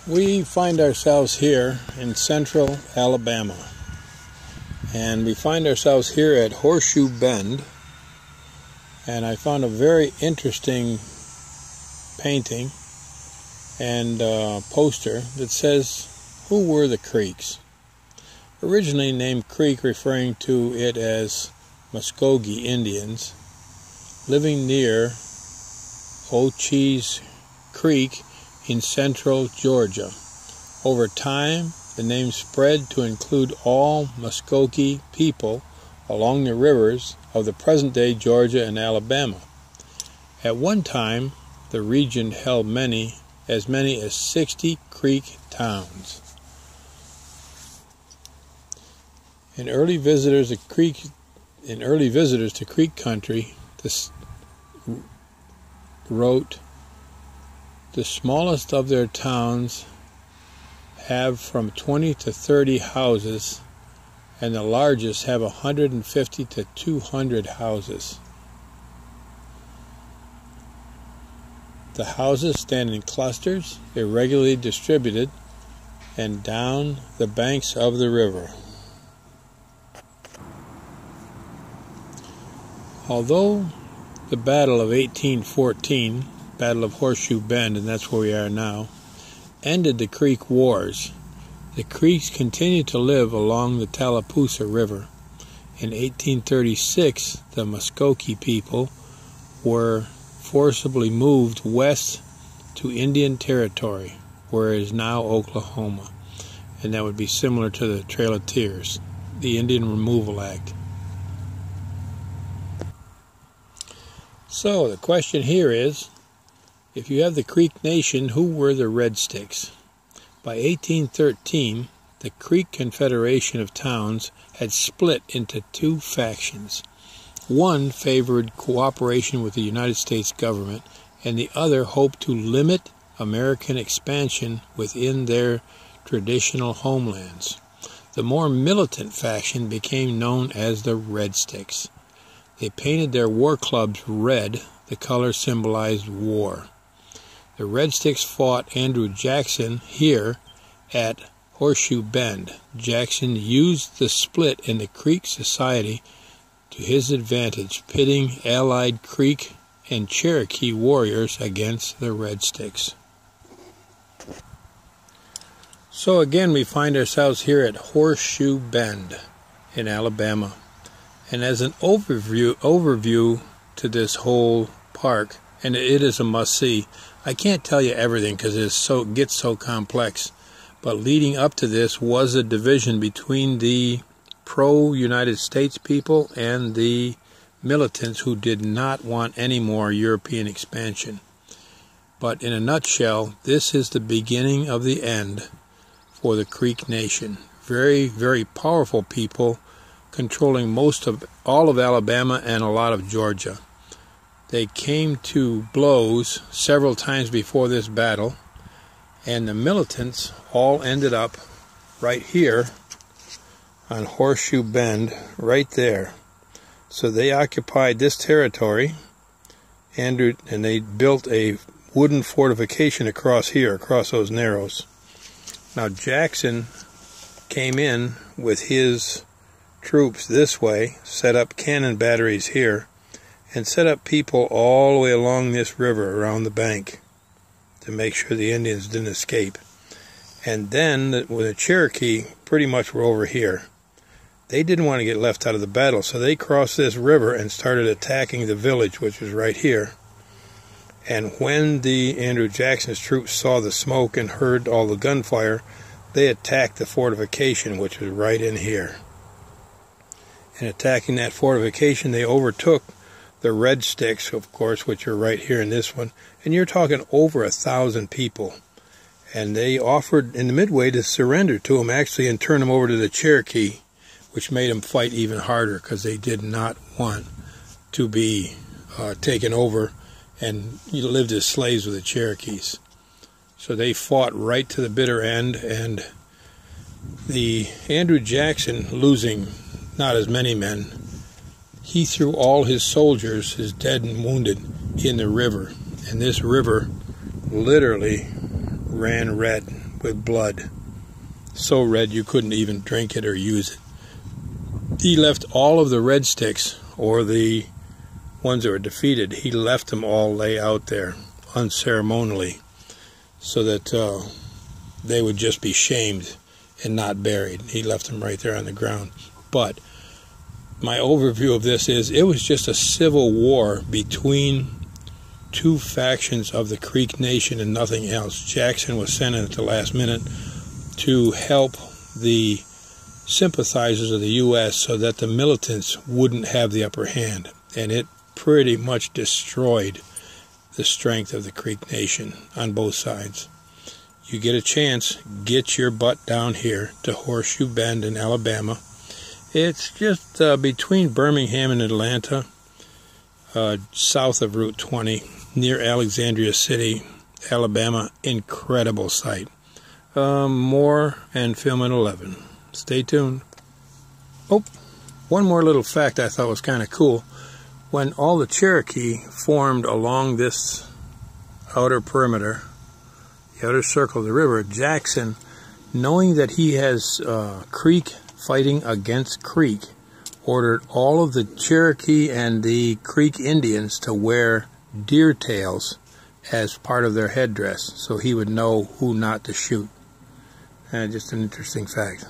We find ourselves here in central Alabama, and we find ourselves here at Horseshoe Bend, and I found a very interesting painting and poster that says, "Who were the Creeks?" Originally named Creek, referring to it as Muskogee Indians living near Horseshoe Creek in central Georgia. Over time, the name spread to include all Muskogee people along the rivers of the present-day Georgia and Alabama. At one time, the region held as many as 60 creek towns. In early visitors to Creek country, this wrote, "The smallest of their towns have from 20 to 30 houses, and the largest have 150 to 200 houses. The houses stand in clusters, irregularly distributed, and down the banks of the river." Although the Battle of 1814, Battle of Horseshoe Bend, and that's where we are now, ended the Creek Wars, the Creeks continued to live along the Tallapoosa River. In 1836, the Muskogee people were forcibly moved west to Indian Territory, where is now Oklahoma, and that would be similar to the Trail of Tears, the Indian Removal Act. So the question here is, if you have the Creek Nation, who were the Red Sticks? By 1813, the Creek Confederation of Towns had split into two factions. One favored cooperation with the United States government, and the other hoped to limit American expansion within their traditional homelands. The more militant faction became known as the Red Sticks. They painted their war clubs red. The color symbolized war. The Red Sticks fought Andrew Jackson here at Horseshoe Bend. Jackson used the split in the Creek society to his advantage, pitting allied Creek and Cherokee warriors against the Red Sticks. So again, we find ourselves here at Horseshoe Bend in Alabama. And as an overview to this whole park, and it is a must-see. I can't tell you everything because it gets so complex. But leading up to this was a division between the pro-United States people and the militants who did not want any more European expansion. But in a nutshell, this is the beginning of the end for the Creek Nation. Very, very powerful people controlling all of Alabama and a lot of Georgia. They came to blows several times before this battle, and the militants all ended up right here on Horseshoe Bend, right there. So they occupied this territory, and they built a wooden fortification across here, across those narrows. Now Jackson came in with his troops this way, set up cannon batteries here, and set up people all the way along this river around the bank to make sure the Indians didn't escape. And then when the Cherokee pretty much were over here, they didn't want to get left out of the battle, so they crossed this river and started attacking the village, which was right here. And when the Andrew Jackson's troops saw the smoke and heard all the gunfire, they attacked the fortification, which was right in here. In attacking that fortification, they overtook the Red Sticks, of course, which are right here in this one, and you're talking over 1,000 people. And they offered in the midway to surrender to them, actually, and turn them over to the Cherokee, which made them fight even harder because they did not want to be taken over and lived as slaves with the Cherokees. So they fought right to the bitter end, and the Andrew Jackson, losing not as many men, he threw all his soldiers, his dead and wounded, in the river. And this river literally ran red with blood. So red you couldn't even drink it or use it. He left all of the red sticks, or the ones that were defeated, he left them all lay out there unceremonially, so that they would just be shamed and not buried. He left them right there on the ground. But my overview of this is, it was just a civil war between two factions of the Creek Nation and nothing else. Jackson was sent in at the last minute to help the sympathizers of the U.S. so that the militants wouldn't have the upper hand. And it pretty much destroyed the strength of the Creek Nation on both sides. You get a chance, get your butt down here to Horseshoe Bend in Alabama. It's just between Birmingham and Atlanta, south of Route 20, near Alexandria City, Alabama. Incredible sight. More and film at 11. Stay tuned. Oh, one more little fact I thought was kind of cool. When all the Cherokee formed along this outer perimeter, the outer circle of the river, Jackson, knowing that he has Creek fighting against Creek, ordered all of the Cherokee and the Creek Indians to wear deer tails as part of their headdress, so he would know who not to shoot. Just an interesting fact.